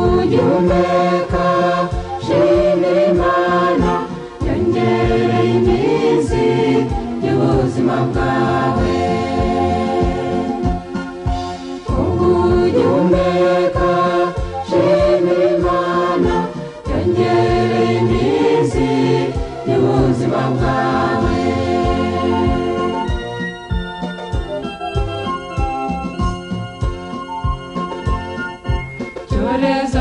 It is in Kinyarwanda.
ugihumeka shimira Imana yongereye iminsi y'ubuzima bwawe ugihumeka shimira Imana yongereye iminsi y'ubuzima bwawe icyorezo